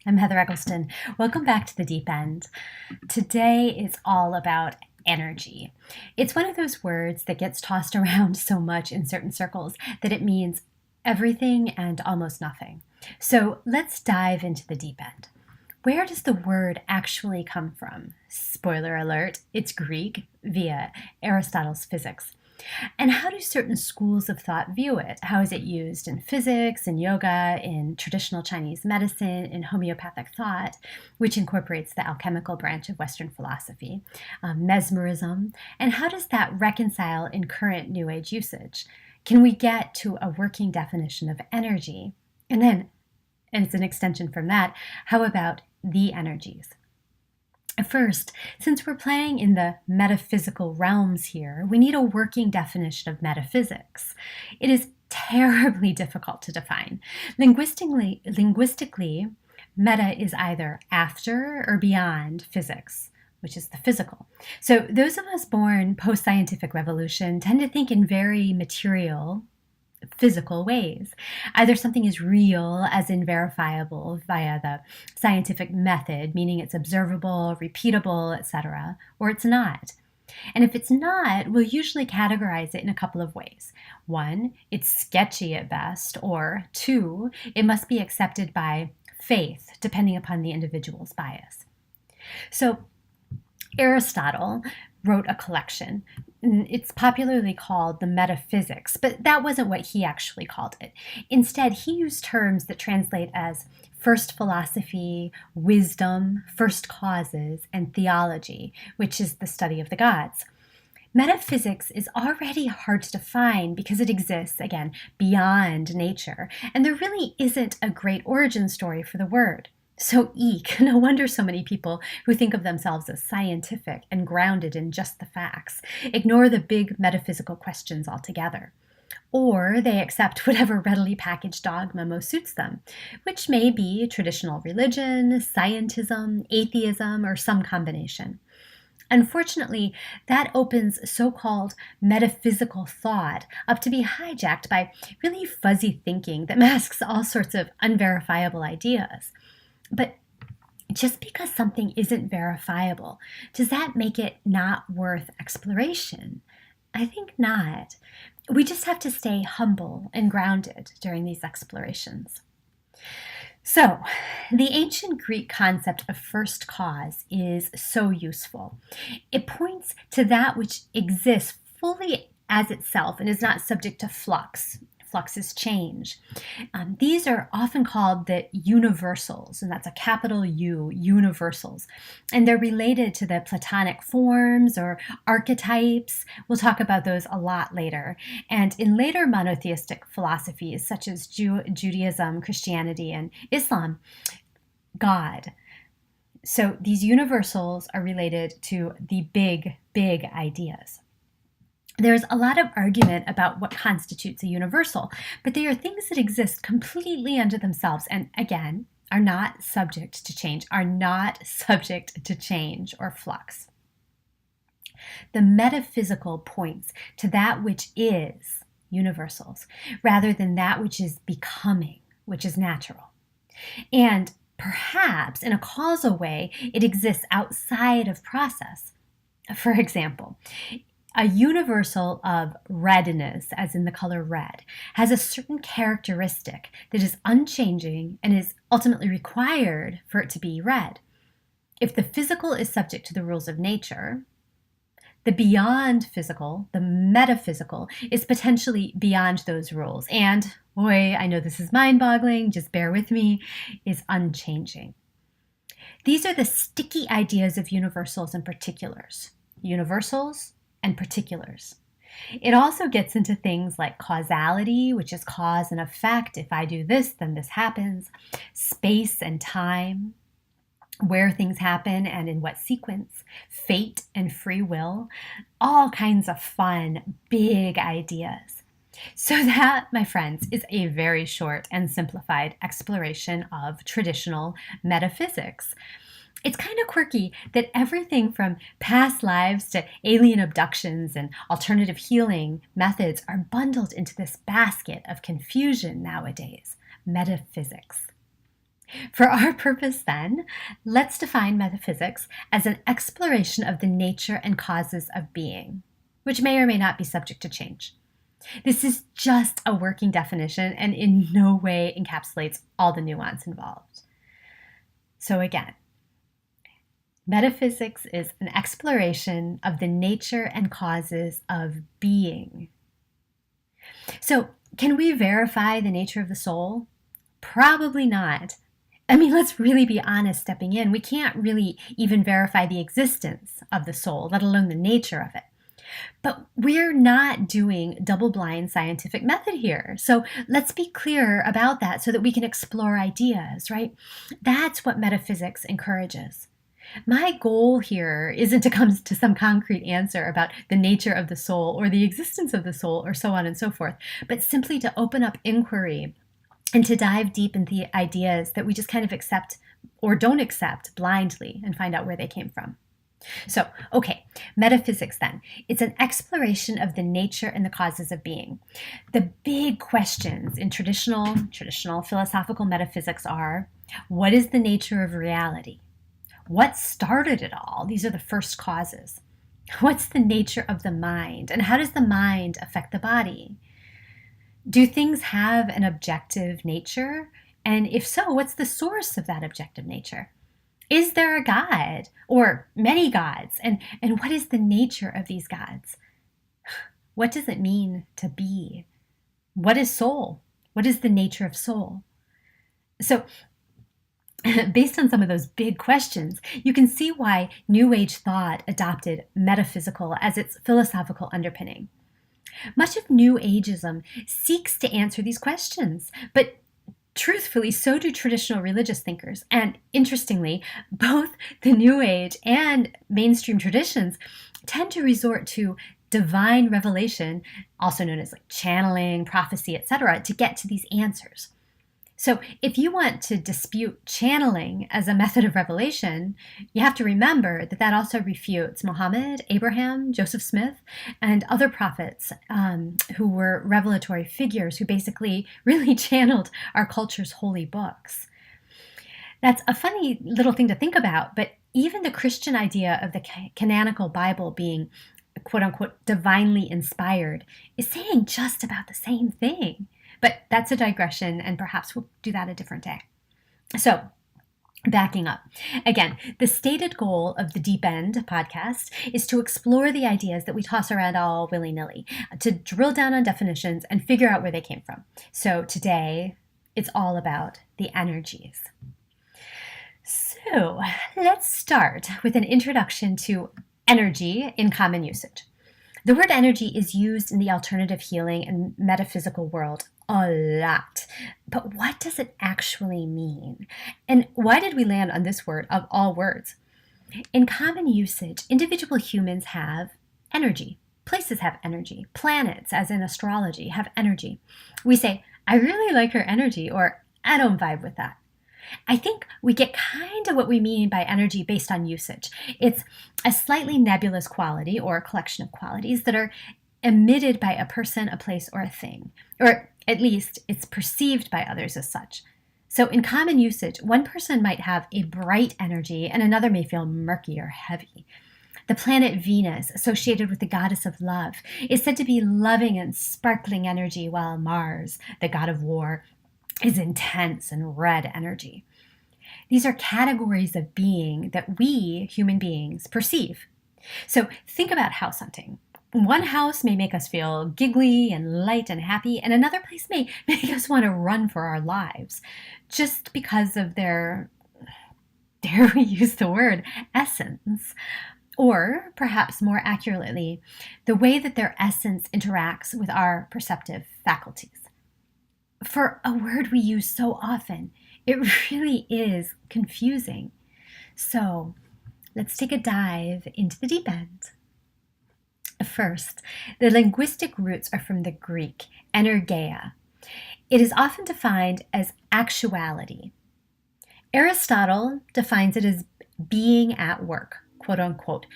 I'm Heather Eggleston. Welcome back to the Deep End. Today is all about energy. It's one of those words that gets tossed around so much in certain circles that it means everything and almost nothing. So let's dive into the deep end. Where does the word actually come from? Spoiler alert, it's Greek via Aristotle's physics. And how do certain schools of thought view it? How is it used in physics, in yoga, in traditional Chinese medicine, in homeopathic thought, which incorporates the alchemical branch of Western philosophy, mesmerism, and how does that reconcile in current New Age usage? Can we get to a working definition of energy? And then, and it's an extension from that, how about the energies? First, since we're playing in the metaphysical realms here, we need a working definition of metaphysics. It is terribly difficult to define. Linguistically, meta is either after or beyond physics, which is the physical. So those of us born post-scientific revolution tend to think in very material, physical ways. Either something is real, as in verifiable via the scientific method, meaning it's observable, repeatable, etc., or it's not. And if it's not, we'll usually categorize it in a couple of ways. One, it's sketchy at best, or two, it must be accepted by faith, depending upon the individual's bias. So Aristotle wrote a collection. It's popularly called the Metaphysics, but that wasn't what he actually called it. Instead, he used terms that translate as first philosophy, wisdom, first causes, and theology, which is the study of the gods. Metaphysics is already hard to define because it exists, again, beyond nature, and there really isn't a great origin story for the word. So eek, no wonder so many people who think of themselves as scientific and grounded in just the facts ignore the big metaphysical questions altogether. Or they accept whatever readily packaged dogma most suits them, which may be traditional religion, scientism, atheism, or some combination. Unfortunately, that opens so-called metaphysical thought up to be hijacked by really fuzzy thinking that masks all sorts of unverifiable ideas. But just because something isn't verifiable, does that make it not worth exploration? I think not. We just have to stay humble and grounded during these explorations. So, the ancient Greek concept of first cause is so useful. It points to that which exists fully as itself and is not subject to flux. Flux is change. These are often called the universals, and that's a capital U, universals. And they're related to the Platonic forms or archetypes. We'll talk about those a lot later. And in later monotheistic philosophies, such as Judaism, Christianity, and Islam, God. So these universals are related to the big, big ideas. There's a lot of argument about what constitutes a universal, but they are things that exist completely unto themselves and, again, are not subject to change or flux. The metaphysical points to that which is universals, rather than that which is becoming, which is natural. And perhaps, in a causal way, it exists outside of process. For example, a universal of redness, as in the color red, has a certain characteristic that is unchanging and is ultimately required for it to be red. If the physical is subject to the rules of nature, the beyond physical, the metaphysical, is potentially beyond those rules. And, boy, I know this is mind-boggling, just bear with me, is unchanging. These are the sticky ideas of universals and particulars. Universals and particulars. It also gets into things like causality, which is cause and effect. If I do this, then this happens. Space and time, where things happen and in what sequence. Fate and free will, all kinds of fun, big ideas. So that, my friends, is a very short and simplified exploration of traditional metaphysics. It's kind of quirky that everything from past lives to alien abductions and alternative healing methods are bundled into this basket of confusion nowadays, metaphysics. For our purpose, then, let's define metaphysics as an exploration of the nature and causes of being, which may or may not be subject to change. This is just a working definition and in no way encapsulates all the nuance involved. So again, metaphysics is an exploration of the nature and causes of being. So, can we verify the nature of the soul? Probably not. I mean, let's really be honest stepping in. We can't really even verify the existence of the soul, let alone the nature of it. But we're not doing double-blind scientific method here. So let's be clear about that so that we can explore ideas, right? That's what metaphysics encourages. My goal here isn't to come to some concrete answer about the nature of the soul or the existence of the soul or so on and so forth, but simply to open up inquiry and to dive deep into the ideas that we just kind of accept or don't accept blindly and find out where they came from. So, okay, metaphysics then. It's an exploration of the nature and the causes of being. The big questions in traditional philosophical metaphysics are, what is the nature of reality? What started it all? These are the first causes. What's the nature of the mind? And how does the mind affect the body? Do things have an objective nature? And if so, what's the source of that objective nature? Is there a God or many gods? And what is the nature of these gods? What does it mean to be? What is soul? What is the nature of soul? So, based on some of those big questions, you can see why New Age thought adopted metaphysical as its philosophical underpinning. Much of New Ageism seeks to answer these questions, but truthfully, so do traditional religious thinkers. And interestingly, both the New Age and mainstream traditions tend to resort to divine revelation, also known as like channeling, prophecy, etc., to get to these answers. So if you want to dispute channeling as a method of revelation, you have to remember that that also refutes Muhammad, Abraham, Joseph Smith, and other prophets who were revelatory figures who basically really channeled our culture's holy books. That's a funny little thing to think about, but even the Christian idea of the canonical Bible being quote unquote divinely inspired is saying just about the same thing. But that's a digression, and perhaps we'll do that a different day. So, backing up. Again, the stated goal of the Deep End podcast is to explore the ideas that we toss around all willy-nilly, to drill down on definitions and figure out where they came from. So today, it's all about the energies. So, let's start with an introduction to energy in common usage. The word energy is used in the alternative healing and metaphysical world a lot. But what does it actually mean? And why did we land on this word of all words? In common usage, individual humans have energy. Places have energy. Planets, as in astrology, have energy. We say, I really like her energy, or I don't vibe with that. I think we get kind of what we mean by energy based on usage. It's a slightly nebulous quality or a collection of qualities that are emitted by a person, a place, or a thing. Or at least it's perceived by others as such. So in common usage, one person might have a bright energy and another may feel murky or heavy. The planet Venus, associated with the goddess of love, is said to be loving and sparkling energy, while Mars, the god of war, is intense and red energy. These are categories of being that we, human beings, perceive. So think about house hunting. One house may make us feel giggly and light and happy, and another place may make us want to run for our lives, just because of their, dare we use the word, essence. Or, perhaps more accurately, the way that their essence interacts with our perceptive faculties. For a word we use so often, it really is confusing. So, let's take a dive into the deep end. First, the linguistic roots are from the Greek, energeia. It is often defined as actuality. Aristotle defines it as being at work, quote unquote,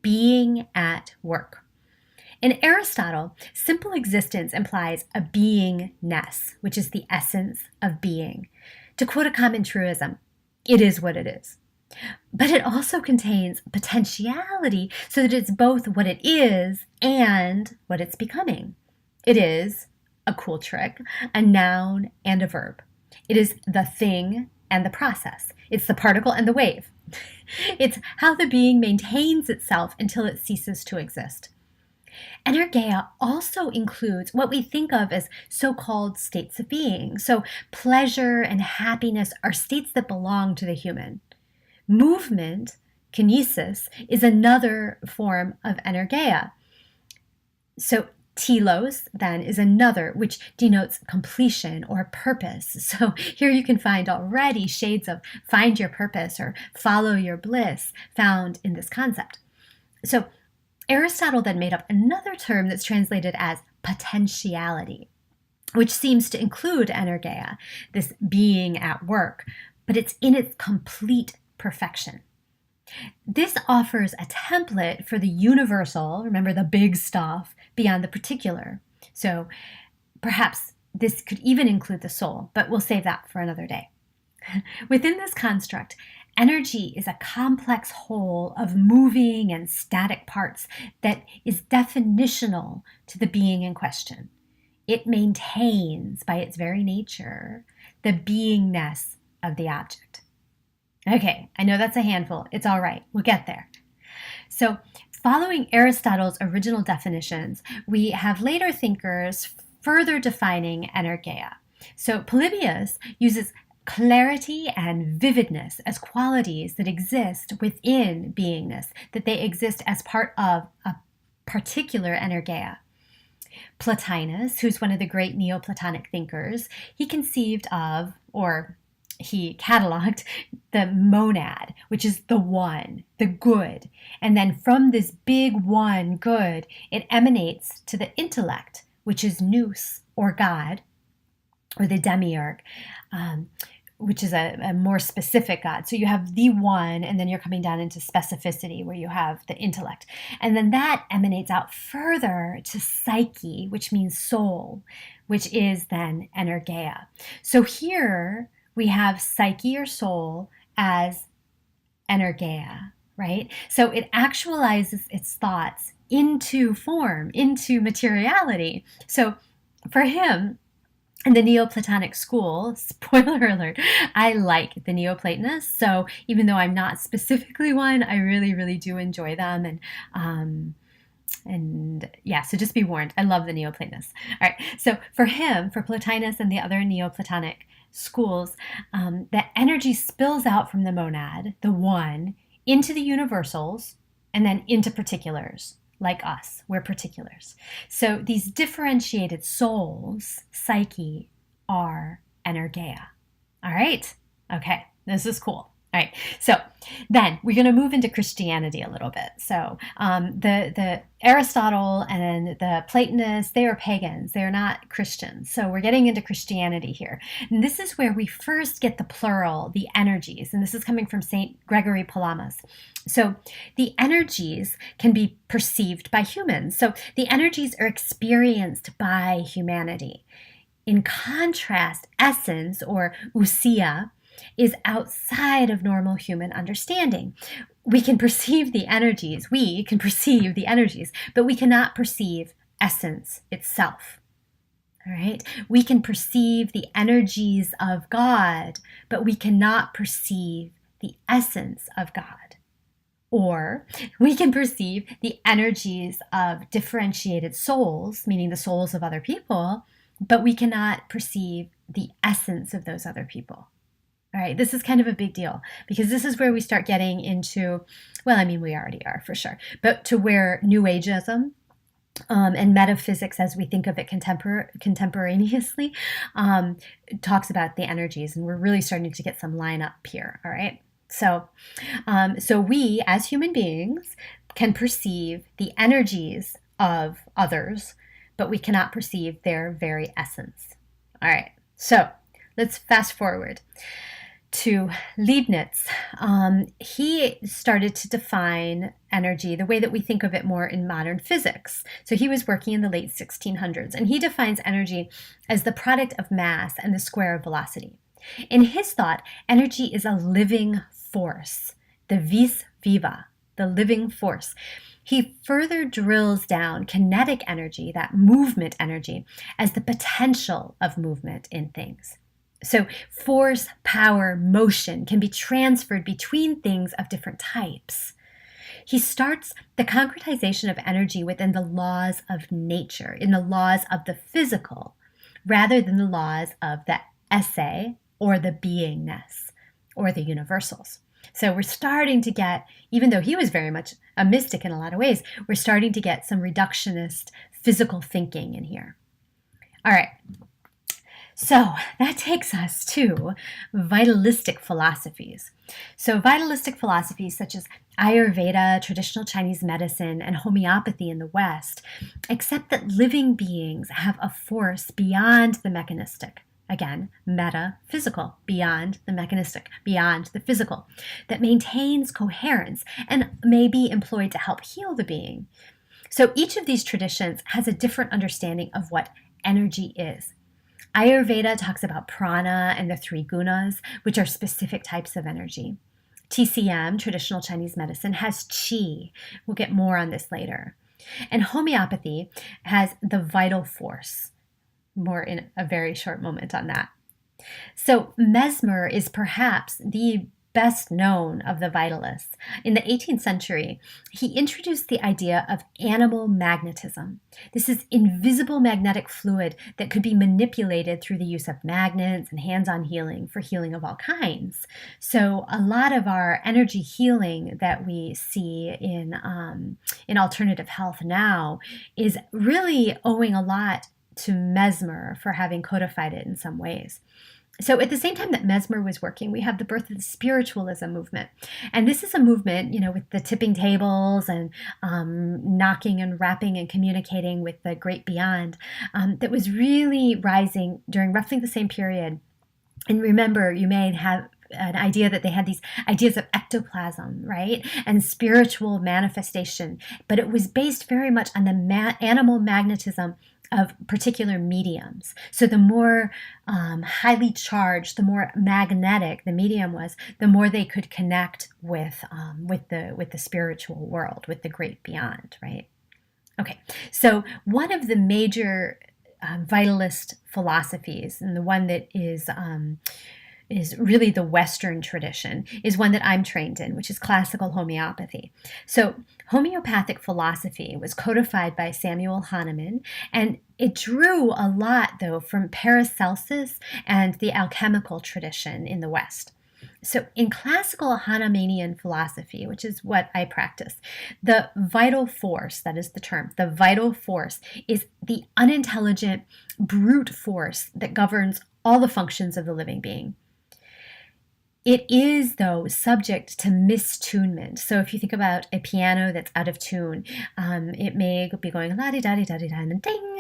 being at work. In Aristotle, simple existence implies a beingness, which is the essence of being. To quote a common truism, it is what it is. But it also contains potentiality so that it's both what it is and what it's becoming. It is a cool trick, a noun and a verb. It is the thing and the process. It's the particle and the wave. It's how the being maintains itself until it ceases to exist. Energeia also includes what we think of as so-called states of being. So pleasure and happiness are states that belong to the human. Movement, kinesis, is another form of energeia. So telos, then, is another, which denotes completion or purpose. So here you can find already shades of find your purpose or follow your bliss found in this concept. So Aristotle then made up another term that's translated as potentiality, which seems to include energeia, this being at work, but it's in its complete perfection. This offers a template for the universal, remember the big stuff, beyond the particular. So perhaps this could even include the soul, but we'll save that for another day. Within this construct, energy is a complex whole of moving and static parts that is definitional to the being in question. It maintains, by its very nature, the beingness of the object. Okay, I know that's a handful. It's all right. We'll get there. So, following Aristotle's original definitions, we have later thinkers further defining energeia. So, Polybius uses clarity and vividness as qualities that exist within beingness, that they exist as part of a particular energeia. Plotinus, who's one of the great Neoplatonic thinkers, he conceived of, or he cataloged, the monad, which is the one, the good. And then from this big one good, it emanates to the intellect, which is nous, or God, or the demiurge, which is a more specific God. So you have the one, and then you're coming down into specificity, where you have the intellect. And then that emanates out further to psyche, which means soul, which is then energeia. So here we have psyche or soul as energeia, right? So it actualizes its thoughts into form, into materiality. So for him, in the Neoplatonic school, spoiler alert, I like the Neoplatonists. So even though I'm not specifically one, I really, really do enjoy them. And yeah, so just be warned, I love the Neoplatonists. All right, so for him, for Plotinus and the other Neoplatonic schools, that energy spills out from the monad, the one, into the universals, and then into particulars. Like us, we're particulars. So these differentiated souls, psyche, are energeia. All right? Okay, this is cool. All right, so then we're going to move into Christianity a little bit. So the Aristotle and the Platonists, they are pagans. They're not Christians. So we're getting into Christianity here. And this is where we first get the plural, the energies. And this is coming from St. Gregory Palamas. So the energies can be perceived by humans. So the energies are experienced by humanity. In contrast, essence, or ousia, is outside of normal human understanding. We can perceive the energies, but we cannot perceive essence itself. All right? We can perceive the energies of God, but we cannot perceive the essence of God. Or we can perceive the energies of differentiated souls, meaning the souls of other people, but we cannot perceive the essence of those other people. All right, this is kind of a big deal because this is where we start getting into, well, I mean, we already are for sure, but to where New Ageism and metaphysics, as we think of it contemporaneously, talks about the energies, and we're really starting to get some line up here. All right, so we as human beings can perceive the energies of others, but we cannot perceive their very essence. All right, so let's fast forward to Leibniz. He started to define energy the way that we think of it more in modern physics. So he was working in the late 1600s, and he defines energy as the product of mass and the square of velocity. In his thought, energy is a living force, the vis viva, the living force. He further drills down kinetic energy, that movement energy, as the potential of movement in things. So force, power, motion can be transferred between things of different types. He starts the concretization of energy within the laws of nature, in the laws of the physical, rather than the laws of the esse or the beingness or the universals. So we're starting to get, even though he was very much a mystic in a lot of ways, we're starting to get some reductionist physical thinking in here. All right. So that takes us to vitalistic philosophies. So vitalistic philosophies such as Ayurveda, traditional Chinese medicine, and homeopathy in the West accept that living beings have a force beyond the mechanistic. Again, metaphysical, beyond the mechanistic, beyond the physical, that maintains coherence and may be employed to help heal the being. So each of these traditions has a different understanding of what energy is. Ayurveda talks about prana and the three gunas, which are specific types of energy. TCM, traditional Chinese medicine, has qi. We'll get more on this later. And homeopathy has the vital force. More in a very short moment on that. So Mesmer is perhaps the best known of the vitalists. In the 18th century, he introduced the idea of animal magnetism. This is invisible magnetic fluid that could be manipulated through the use of magnets and hands-on healing for healing of all kinds. So a lot of our energy healing that we see in alternative health now is really owing a lot to Mesmer for having codified it in some ways. So at the same time that Mesmer was working, we have the birth of the spiritualism movement. And this is a movement, with the tipping tables and knocking and rapping and communicating with the great beyond that was really rising during roughly the same period. And remember, you may have an idea that they had these ideas of ectoplasm, right? And spiritual manifestation. But it was based very much on the animal magnetism of particular mediums. So the more highly charged, the more magnetic the medium was, the more they could connect with the spiritual world, with the great beyond, right? Okay, so one of the major vitalist philosophies, and the one that is really the Western tradition, is one that I'm trained in, which is classical homeopathy. So homeopathic philosophy was codified by Samuel Hahnemann, and it drew a lot, though, from Paracelsus and the alchemical tradition in the West. So in classical Hahnemannian philosophy, which is what I practice, the vital force, that is the term, the vital force is the unintelligent brute force that governs all the functions of the living being. It is, though, subject to mistunement. So if you think about a piano that's out of tune, it may be going la-di-da-di-da-di-da and then ding,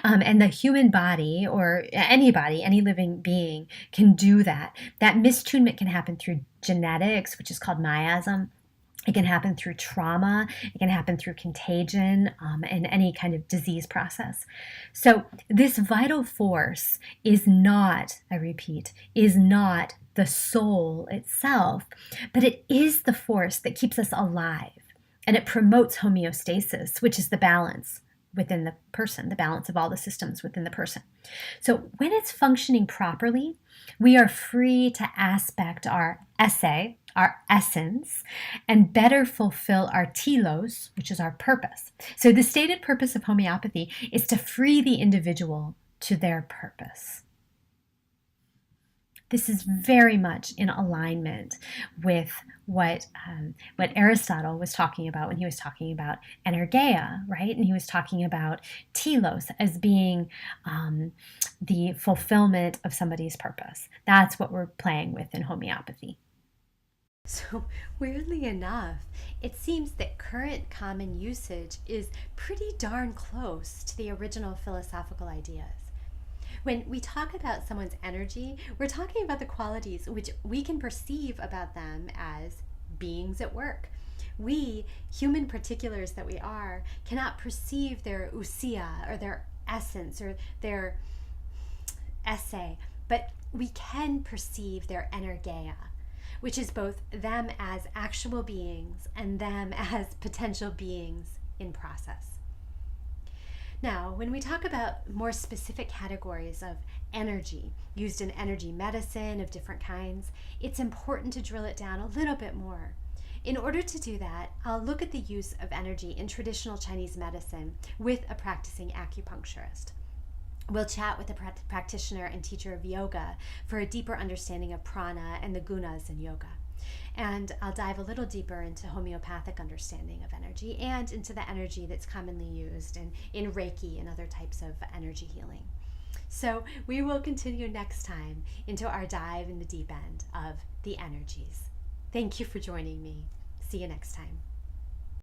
and the human body or anybody, any living being can do that. That mistunement can happen through genetics, which is called miasm. It can happen through trauma. It can happen through contagion and any kind of disease process. So this vital force is not, I repeat, is not the soul itself, but it is the force that keeps us alive. And it promotes homeostasis, which is the balance within the person, the balance of all the systems within the person. So when it's functioning properly, we are free to aspect our esse, our essence, and better fulfill our telos, which is our purpose. So the stated purpose of homeopathy is to free the individual to their purpose. This is very much in alignment with what Aristotle was talking about when he was talking about energeia, right? And he was talking about telos as being the fulfillment of somebody's purpose. That's what we're playing with in homeopathy. So weirdly enough, it seems that current common usage is pretty darn close to the original philosophical ideas. When we talk about someone's energy, we're talking about the qualities which we can perceive about them as beings at work. We, human particulars that we are, cannot perceive their ousia or their essence or their esse, but we can perceive their energeia, which is both them as actual beings and them as potential beings in process. Now, when we talk about more specific categories of energy used in energy medicine of different kinds, it's important to drill it down a little bit more. In order to do that, I'll look at the use of energy in traditional Chinese medicine with a practicing acupuncturist. We'll chat with a practitioner and teacher of yoga for a deeper understanding of prana and the gunas in yoga. And I'll dive a little deeper into homeopathic understanding of energy and into the energy that's commonly used in Reiki and other types of energy healing. So we will continue next time into our dive in the deep end of the energies. Thank you for joining me. See you next time.